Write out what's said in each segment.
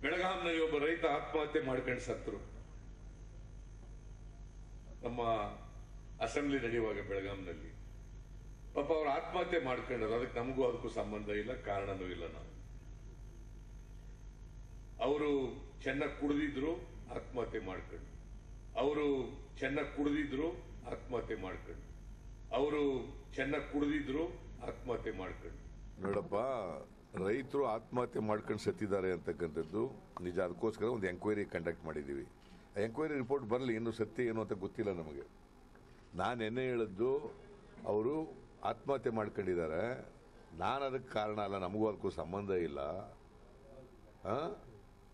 ಬೆಳಗಾಂನಲ್ಲಿ ಒಬ್ಬ ರೈತ ಆತ್ಮಹತ್ಯೆ ಮಾಡ್ಕೊಂಡು ಸತ್ರು. ನಮ್ಮ ಅಸೆಂಬ್ಲಿ ನಡೆಯುವಾಗ ಬೆಳಗಾಂನಲ್ಲಿ ಪಾಪ ಅವರು ಆತ್ಮಹತ್ಯೆ ಮಾಡ್ಕೊಂಡ್ರು. ಅದಕ್ಕೆ ನಮಗೂ ಅದಕ್ಕೂ ಸಂಬಂಧ ಇಲ್ಲ, ಕಾರಣನೂ ಇಲ್ಲ. ನಾವು ಅವರು ಚೆನ್ನಾಗಿ ಕುಡಿದಿದ್ರು, ಆತ್ಮಹತ್ಯೆ ಮಾಡ್ಕೊಂಡು. ಅವರು ಚೆನ್ನಾಗಿ ಕುಡಿದಿದ್ರು, ಆತ್ಮಹತ್ಯೆ ಮಾಡ್ಕೊಂಡು. ಅವರು ಚೆನ್ನಾಗಿ ಕುಡಿದಿದ್ರು, ಆತ್ಮಹತ್ಯೆ ಮಾಡ್ಕೊಂಡು. ನೋಡಪ್ಪ, ರೈತರು ಆತ್ಮಹತ್ಯೆ ಮಾಡ್ಕೊಂಡು ಸತ್ತಿದ್ದಾರೆ ಅಂತಕ್ಕಂಥದ್ದು ನಿಜ. ಅದಕ್ಕೋಸ್ಕರ ಒಂದು ಎಂಕ್ವೈರಿ ಕಂಡಕ್ಟ್ ಮಾಡಿದ್ದೀವಿ. ಆ ಎಂಕ್ವೈರಿ ರಿಪೋರ್ಟ್ ಬರಲಿ, ಇನ್ನು ಸತ್ಯ ಏನು ಅಂತ ಗೊತ್ತಿಲ್ಲ ನಮಗೆ. ನಾನು ಎನ್ನೆ ಹೇಳಿದ್ದು ಅವರು ಆತ್ಮಹತ್ಯೆ ಮಾಡ್ಕೊಂಡಿದ್ದಾರೆ, ನಾನು ಅದಕ್ಕೆ ಕಾರಣ ಅಲ್ಲ, ನಮಗೂ ಅದಕ್ಕೂ ಸಂಬಂಧ ಇಲ್ಲ.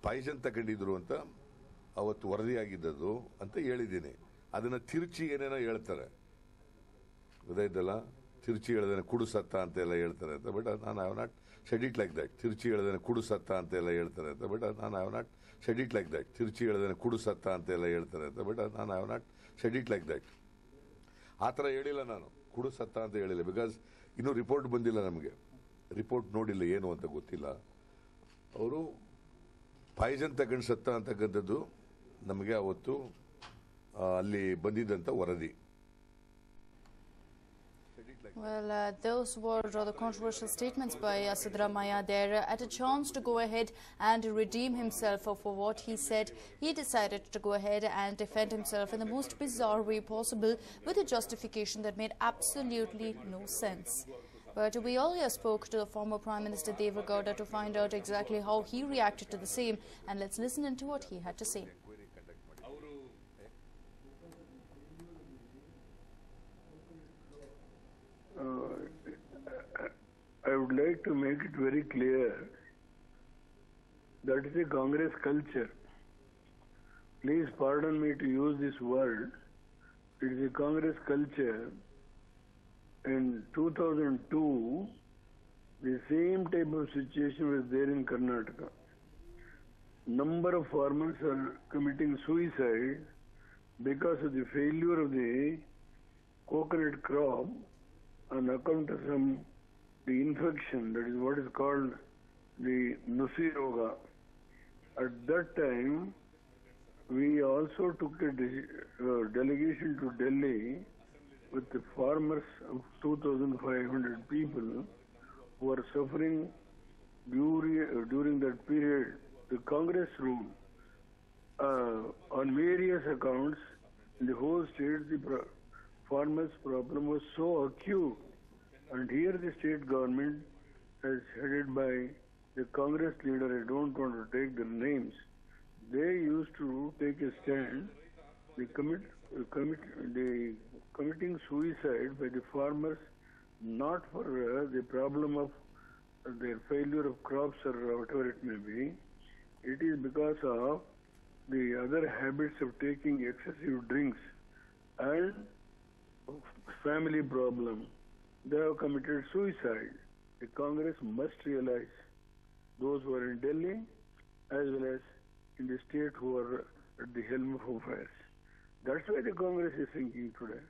ಪಾಯ್ಸನ್ ತಗೊಂಡಿದ್ರು ಅಂತ ಅವತ್ತು ವರದಿಯಾಗಿದ್ದದ್ದು ಅಂತ ಹೇಳಿದ್ದೀನಿ. ಅದನ್ನು ತಿರುಚಿ ಏನೇನೋ ಹೇಳ್ತಾರೆ, ಗೊತ್ತಾಯ್ತಲ್ಲ. ತಿರುಚಿ ಹೇಳ್ದೇನೆ ಕುಡುಸತ್ತ ಅಂತೆಲ್ಲ ಹೇಳ್ತಾರೆ ಅಂತ, ಬಟ್ ನಾನು have not said it like that. ತಿರುಚಿ ಹೇಳ್ದೇನೆ ಕುಡುಸತ್ತ ಅಂತೆಲ್ಲ ಹೇಳ್ತಾರೆ ಅಂತ, ಬಟ್ ನಾನು have not said it like that. ತಿರುಚಿ ಹೇಳ್ದೇನೆ ಕುಡುಸತ್ತ ಅಂತೆಲ್ಲ ಹೇಳ್ತಾರೆ ಅಂತ, ಬಟ್ ನಾನು have not said it like that. ಆ ಥರ ಹೇಳಿಲ್ಲ ನಾನು, ಕುಡುಸತ್ತ ಅಂತ ಹೇಳಿಲ್ಲ. ಬಿಕಾಸ್ ಇನ್ನೂ ರಿಪೋರ್ಟ್ ಬಂದಿಲ್ಲ ನಮಗೆ, ರಿಪೋರ್ಟ್ ನೋಡಿಲ್ಲ, ಏನು ಅಂತ ಗೊತ್ತಿಲ್ಲ. ಅವರು ಪಾಯ್ಸನ್ ತಗೊಂಡು ಸತ್ತ ಅಂತಕ್ಕಂಥದ್ದು ನಮಗೆ ಅವತ್ತು ಅಲ್ಲಿ ಬಂದಿದ್ದಂಥ ವರದಿ. Well, those were rather controversial statements by Siddaramaiah there. At a chance to go ahead and redeem himself for what he said, he decided to go ahead and defend himself in the most bizarre way possible with a justification that made absolutely no sense. But we earlier spoke to the former Prime Minister Deva Gowda to find out exactly how he reacted to the same, and let's listen into what he had to say. I would like to make it very clear that is a Congress culture. Please pardon me to use this word. It is a Congress culture. In 2002, the same type of situation was there in Karnataka. Number of farmers are committing suicide because of the failure of the coconut crop on account of the infection, that is what is called the Nusi Roga. At that time, we also took a delegation to Delhi with the farmers of 2,500 people who are suffering during that period. The Congress ruled on various accounts in the whole state. The farmers' problem was so acute, and here the state government, as headed by the Congress leader, I don't want to take their names, they used to take a stand. Committing suicide by the farmers, not for the problem of their failure of crops or whatever it may be. It is because of the other habits of taking excessive drinks and family problem. They have committed suicide. The Congress must realize, those who are in Delhi as well as in the state who are at the helm of affairs. That's why the Congress is thinking today.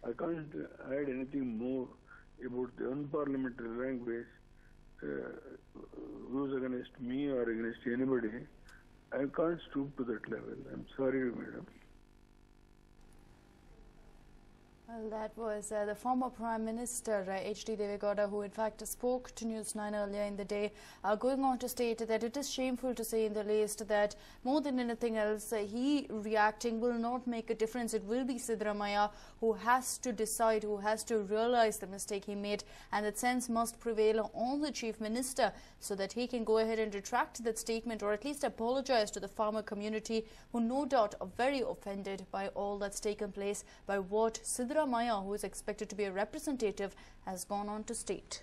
I can't add anything more about the unparliamentary language used against me or against anybody. I can't stoop to that level. I'm sorry, madam. Well, that was the former Prime Minister H.D. Deva Gowda, who in fact spoke to News9 earlier in the day, going on to state that it is shameful to say in the list that more than anything else, he reacting will not make a difference. It will be Siddaramaiah who has to decide, who has to realize the mistake he made, and that sense must prevail on the Chief Minister so that he can go ahead and retract that statement, or at least apologize to the farmer community, who no doubt are very offended by all that's taken place, by what Siddaramaiah, who is expected to be a representative, has gone on to state.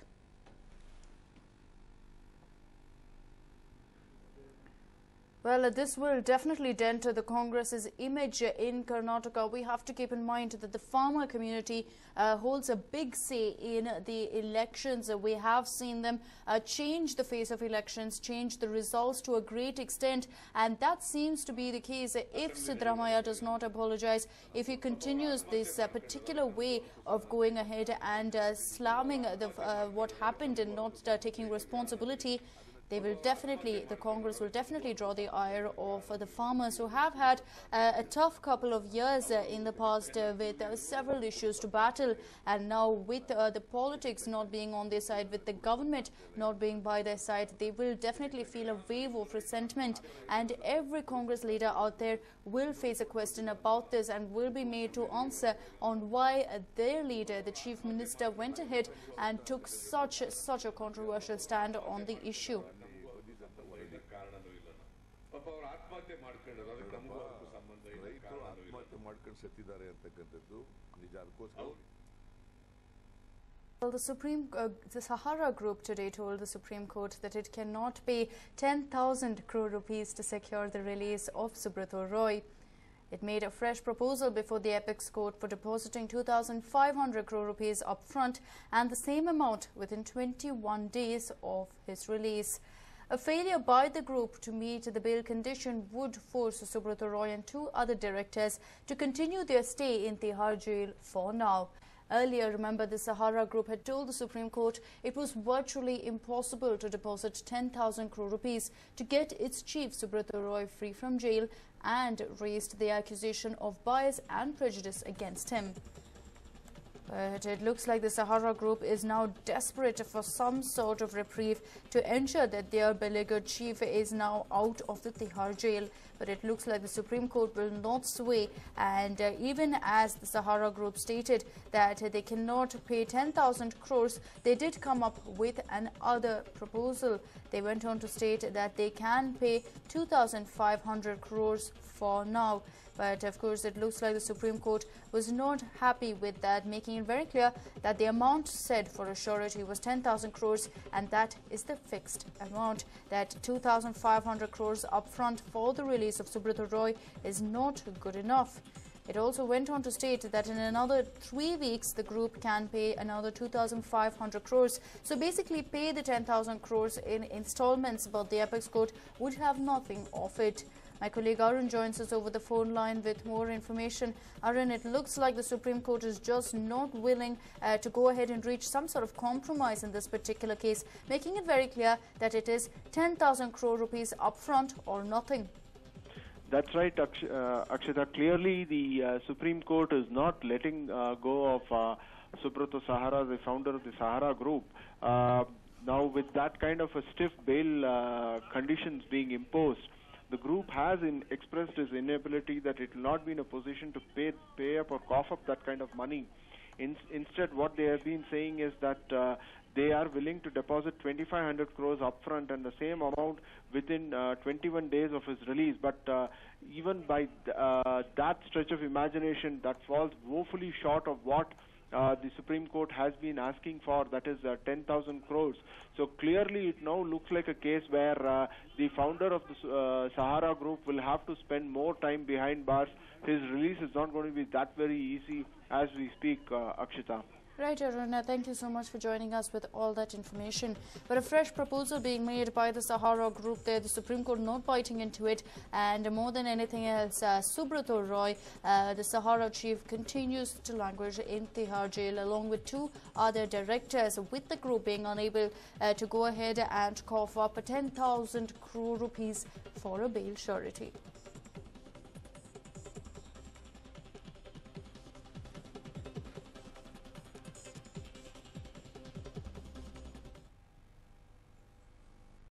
Well, this will definitely dent the Congress's image in Karnataka. We have to keep in mind that the farmer community holds a big say in the elections. We have seen them change the face of elections, change the results to a great extent, and that seems to be the case if Siddaramaiah does not apologize, if he continues this particular way of going ahead and slamming what happened and not taking responsibility. the Congress will definitely draw the ire of the farmers who have had a tough couple of years in the past with several issues to battle, and now with the politics not being on their side, with the government not being by their side, they will definitely feel a wave of resentment, and every Congress leader out there will face a question about this and will be made to answer on why their leader, the Chief Minister, went ahead and took such a controversial stand on the issue. Well, the Sahara Group today told the Supreme Court that it cannot pay 10,000 crore rupees to secure the release of Subrata Roy. It made a fresh proposal before the Apex Court for depositing 2,500 crore rupees upfront and the same amount within 21 days of his release. A failure by the group to meet the bail condition would force Subrata Roy and 2 other directors to continue their stay in Tihar jail for now. Earlier, remember, the Sahara Group had told the Supreme Court it was virtually impossible to deposit 10,000 crore rupees to get its chief Subrata Roy free from jail, and raised the accusation of bias and prejudice against him. But it looks like the Sahara Group is now desperate for some sort of reprieve to ensure that their beleaguered chief is now out of the Tihar jail. But it looks like the Supreme Court will not sway, and even as the Sahara Group stated that they cannot pay 10,000 crores, they did come up with another proposal. They went on to state that they can pay 2,500 crores for now. But of course, it looks like the Supreme Court was not happy with that, making it very clear that the amount said for a surety was 10,000 crores, and that is the fixed amount. That 2,500 crores upfront for the release of Subrata Roy is not good enough. It also went on to state that in another 3 weeks, the group can pay another 2,500 crores. So basically pay the 10,000 crores in installments, but the Apex Court would have nothing of it. My colleague Arun joins us over the phone line with more information. Arun, it looks like the Supreme Court is just not willing to go ahead and reach some sort of compromise in this particular case, making it very clear that it is 10,000 crore rupees upfront or nothing. That's right, Akshita. Clearly, the Supreme Court is not letting go of Subrata Sahara, the founder of the Sahara Group. Now, with that kind of a stiff bail conditions being imposed, the group has expressed its inability that it will not be in a position to pay up or cough up that kind of money. Instead, what they have been saying is that they are willing to deposit 2,500 crores upfront and the same amount within 21 days of his release. But even by that stretch of imagination, that falls woefully short of what the Supreme Court has been asking for, that is 10,000 crores. So clearly it now looks like a case where the founder of the Sahara Group will have to spend more time behind bars. His release is not going to be that very easy as we speak, Akshita. Right, Arun, thank you so much for joining us with all that information. But a fresh proposal being made by the Sahara Group there, the Supreme Court not biting into it, and more than anything else, Subrata Roy, the Sahara chief, continues to languish in Tihar jail along with 2 other directors, with the group being unable to go ahead and cough up 10,000 crore rupees for a bail surety.